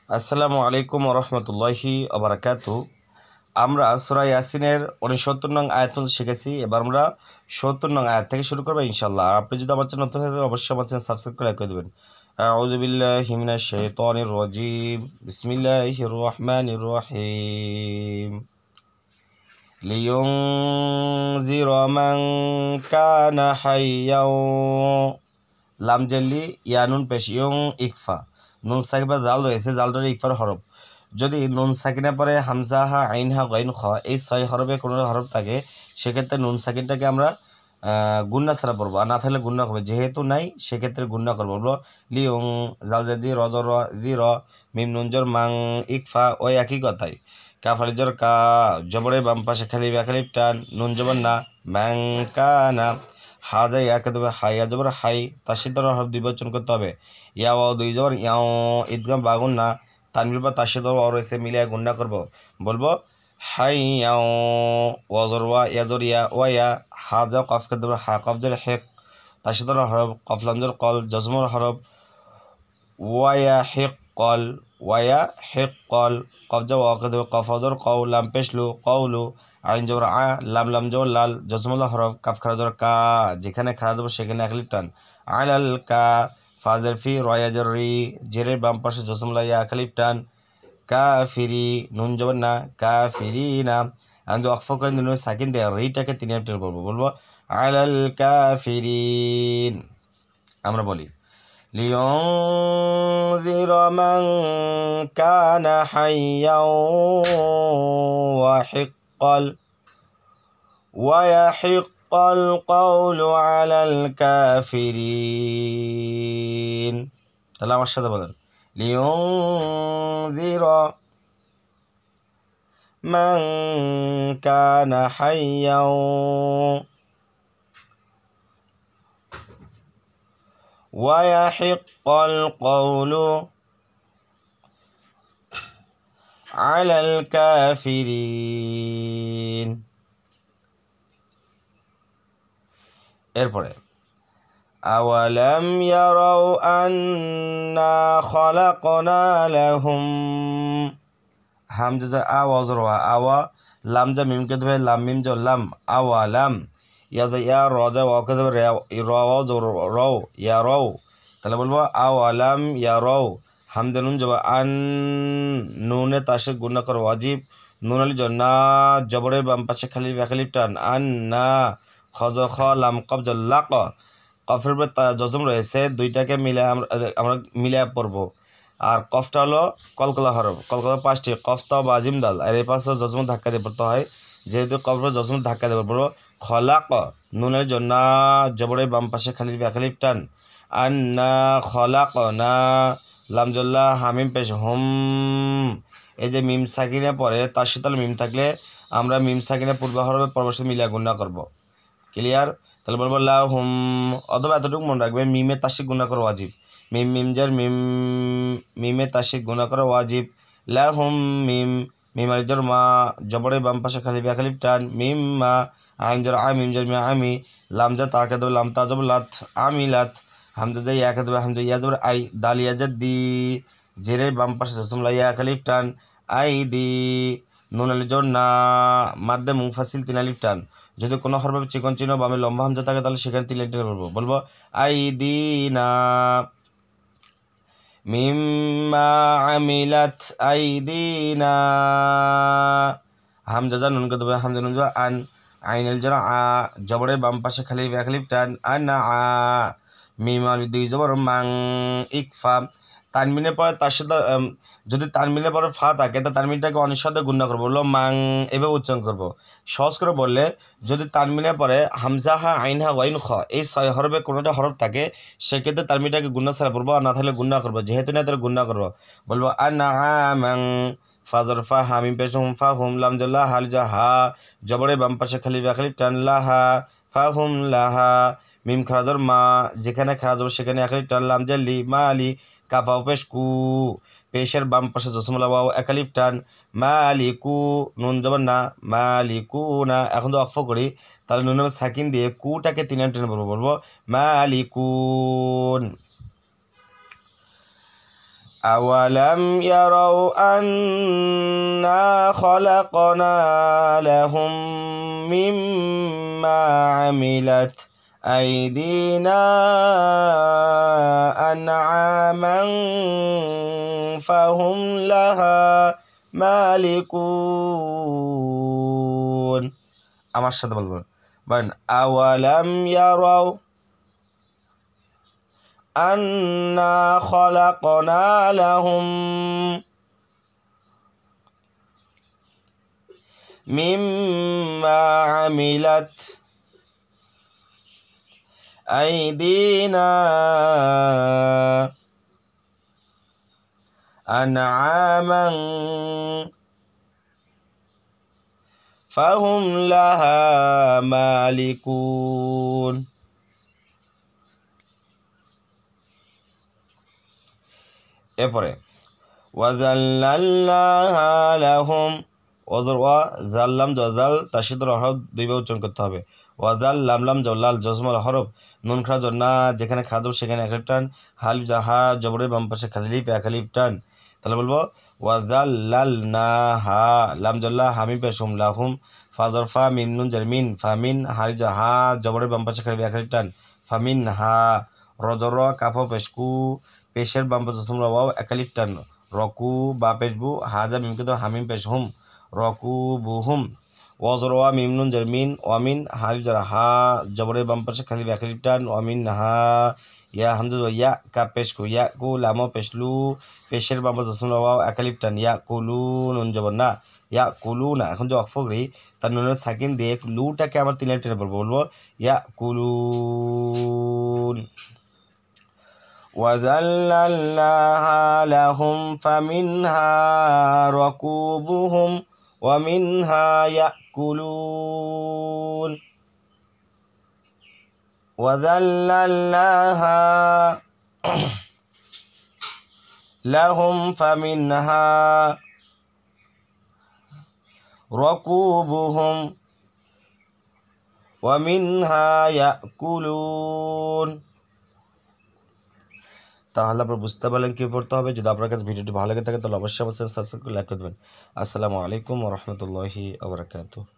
আসসালামু আলাইকুম রহমতুল্লাহি আবরাকাতু। আমরা সূরা ইয়াসিনের 69 নং আয়াত পর্যন্ত শিখেছি। এবার আমরা 70 নং আয়াত থেকে শুরু করবো ইনশাল্লাহ। আর আপনি যদি আমার চ্যানেল নতুন হয়ে থাকেন অবশ্যই আমার চ্যানেল সাবস্ক্রাইব করে লাইক করে দেবেন। আউযু বিল্লাহি মিনাশ শাইতানির রাজিম। বিসমিল্লাহির রহমানির রহিম। লিয়ুনযিরা মান কানা হাইয়াও। লাম জেলি ইয়ানুন পেশ ইয়ং ইকফা নুন সাকিব জাল রয়েছে, জালটার ইকফার হরফ। যদি নুন সাকিনের পরে হামজা হা আইন হা গইন খ এই 6 হরফে কোনো হরফ থাকে, সেক্ষেত্রে নুন সাকিনটাকে আমরা গুন্না ছাড়া পড়বো, আর না থাকলে গুন্না করবো। যেহেতু নাই সেক্ষেত্রে গুন্না করবো। বলবো লিয়ং জাল জেদি রজর জি র মিম নুনজর মাং ইকফা, ওই একই কথাই। কাফালিজর কা জবরের বাম পাশে খালি ব্যাখালিপ টান, নুন জবর না ম্যাং কানা। হাজা ইয়াকে দেবে হাইয়া জবর হাই, তার সিদ্ধ হরফ দ্বিবচন করতে হবে। ইয়াও দুই জবর ইয়াও ঈদগাম বাগুন না, তানবির বা তার সিদ্ধ অর এসে মিলিয়ে গুন্না করবো। বলবো হাই ইয়াও ওয়াজর ওয়া ইয়াজর ইয়া ওয়া ইয়া। হাজা কফকে দেবে হা কফজর হেক, তার সিদ্ধ হরফ কফলাঞ্জর কল জজমর হরফ ওয়ায়া হেক কল ওয়ায়া হেক কল। কফজা ওয়াকে দেবে কফজর কৌ লাম পেশলু কৌলু। আইন জবর আ লাম লাম জবর লাল জজমুল্লাহ হরফ কাফ খারা জবর কা, যেখানে খারা জবর সেখানে একলিপ টান। আলাল কা ফাজের ফি রয়াজর রি, জেরের বাম পাশে জজমুল্লাহ ইয়া একলিপ টান। কাফিরি নুন জবর না কাফিরি না। আমি যদি অক্ফ করে নুন সাকিন দেয় রিটাকে 3 টেন করবো। বলবো আলাল কাফিরিন। আমরা বলি লিয়ুনযিরা মান কানা হাইয়াও ওয়াহিক্কাল কওলু আলাল কাফিরিন। তাহলে আমার সাথে বলেন লিয়ুনযিরা মান কানা হাইয়াও ওয়াহিক্কাল কওলু আলাল কাফিরিন। এরপরে আওয়ালাম ইয়ারাউ আন্না খালাকনা লাহুম। হামজা আওয়াজ র আওয়া লাম যা মিমকে দেবে লাম মিম যা লাম আওয়ালাম ইয়াজা ইয়া রজা ওয়াকে দেবে রাও রাও ইয়া রাও। তাহলে বলবো আওয়ালাম ইয়া রাও। হামজা নুন জবা আন নুনে তাসে গুণা কর ওয়াজিব। নুন আলি না জবরের বাম পাশে খালি ব্যাখালিপ টান আন না খজ খ লাম কব লাক কফের জজম রয়েছে, দুইটাকে মিলে আমরা মিলে পড়বো। আর কফটা হলো কলকলা হরফ, কলকলা 5টি কফতা বা আজিম দাল, আর এই পাশে জজম ধাক্কা দিয়ে পড়তে হয়। যেহেতু কফের জজম ধাক্কা দিয়ে পড়বো খলাক নুনের জন্য জবরের বাম পাশে খালি ব্যাখালিপ টান আন্না খলাক না লামজল্লা হামিম পেশ হুম। এই যে মিম সাকিনে পরে তার সাথে মিম থাকলে আমরা মিম সাকিনে পূর্ব হরফে পরবর্তী মিলিয়া গুণা করব। ক্লিয়ার? তাহলে বলবো লা হুম, অথবা এতটুকু মনে রাখবে মিমে তাসিক গুণা করা ওয়াজিব। মিম মিমজার মিম মিমে তাসিক গুণা করা ওয়াজিব। লা হুম মিম মিম আলিজর মা জবরের বাম পাশে খালি ব্যাখালিপ টান মিম মা। আইন জর আ মিম জর মা আমি লামজা তাকে দেবে লাম তাজব লাত আমি লাত। হামজা যাই একে দেবে হামজা ইয়া দেবে আই দাল ইয়াজাদ দি জেরের বাম পাশে জসমলা ইয়া খালিফ টান আই দি। নুন আলিজর না মাদ্দে মুফাসিল 3 আলিফ টান। যদি কোনো হরফে চিকন চিহ্ন বামে লম্বা হামজা থাকে তাহলে সেখানে 3 আলিফ বলবো। বলবো আই দি না মিম্মা আমিলাত আইদিনা। হামজা যা নুনকে দেবে হামজা নুন যা আন আইনাল যারা আ জবরের বাম পাশে খালি ব্যাখালিপ টান আন আ মিম আর 2 জবর মাং ইকফা। তানমিনের পরে তার সাথে যদি তানমিনের পরে ফা থাকে তা তানমিনটাকে অনেক সাথে গুণা করবো, বললো মাং এভাবে উচ্চারণ করবো। সহজ করে বললে যদি তানমিনের পরে হামজা হা আইন হা ওয়াইন খ এই 6 হরফে কোনোটা হরফ থাকে সেক্ষেত্রে তানমিনটাকে গুণা ছাড়া পড়বো, আর না থাকলে গুণা করবো। যেহেতু না তাহলে গুণা করবো। বলবো আনা মাং ফাজর ফা হামিম পেশ হুম ফা হুম লামজল্লা হালজা হা জবরের বাম পাশে খালি ব্যাখালিপ টান লাহা ফা হুম লাহা। মিম খারাজর মা যেখানে খারাজর সেখানে একালি টান লামজাল্লি মা আলি কাফাও পেশ কু পেশের বাম পাশে জসমলা বাও একালিফ টান মালিকু নুন জবর না মালিকু না। এখন তো অক্ষ করি তাহলে নুন সাকিন দিয়ে কুটাকে 3 টেনে বলবো। বলবো মালিকুন। আওয়ালাম ইয়ারাউ আন্না খলাকনা লাহুম মিম্মা আমিলাত আইদিনা আনআমান ফাহুম লাহা মালিকুন। আমার সাথে বলবেন আওয়ালাম ইয়ারাউ আন্না খলাকনা লাহুম মিম্মা আমিলাত আইদিনা আনআমান ফাহুম লাহা মালিকুন। এরপরে ওয়াজাল্লাল্লাহা লাহুম ওয়া জাল্লাম জাল তাশদীদ হরফ দুইবার উচ্চারণ করতে হবে। ওয়াজাল লাম লাম জাল জজমাল হরফ নুন খাড়া জন্না যেখানে খাড়া দেব সেখানে এক টান, হালিফ জাহা জবরের বাম পাশে খালিফ এক আলিফ টান। তাহলে বলবো ওয়াজাল্লালনাহা লাম জাল্লা হামিম পেশুম লাহুম ফাজরফা মিম নুন জারমিন ফামিন হালিফ জাহা জবরের বাম পাশে খালিফ এক আলিফ টান ফামিন হা রজর কাফ পেশকু পেশের বাম পাশে তোমরা ওয়াও এক আলিফ টান রকু বা পেশবু হাজা মিমকে তো হামিম পেশ হুম রকু বুহুম ওয়াজরওয়া মিম নুন জারমিন ওয়ামিন হালিফ জারা হা জবরের বাম পাশে খালিফ এক আলিফ টান ওয়ামিন হা ইয়া হামজা ইয়া কা পেশকু ইয়া কু লামো পেশলু পেশের বাম পাশে তোমরা ওয়াও এক আলিফ টান ইয়া কুলু নুন জবর না ইয়া কুলু না। এখন যে অফগরি তার নুনের সাকিন দিয়ে লুটাকে আমার তিন টেনে বলবো ইয়া কুলুন। وذللناها لهم فمنها ركوبهم ومنها يأكلون وذللناها لهم فمنها ركوبهم ومنها يأكلون। তাহলে আপনারা বুঝতে পারলেন কী পড়তে হবে। যদি আপনার কাছে ভিডিওটি ভালো লাগে থাকে তাহলে অবশ্যই সাবস্ক্রাইব করে লাইক করে দেবেন। আসসালামু আলাইকুম ওয়া রাহমাতুল্লাহি ওয়া বারাকাতুহু।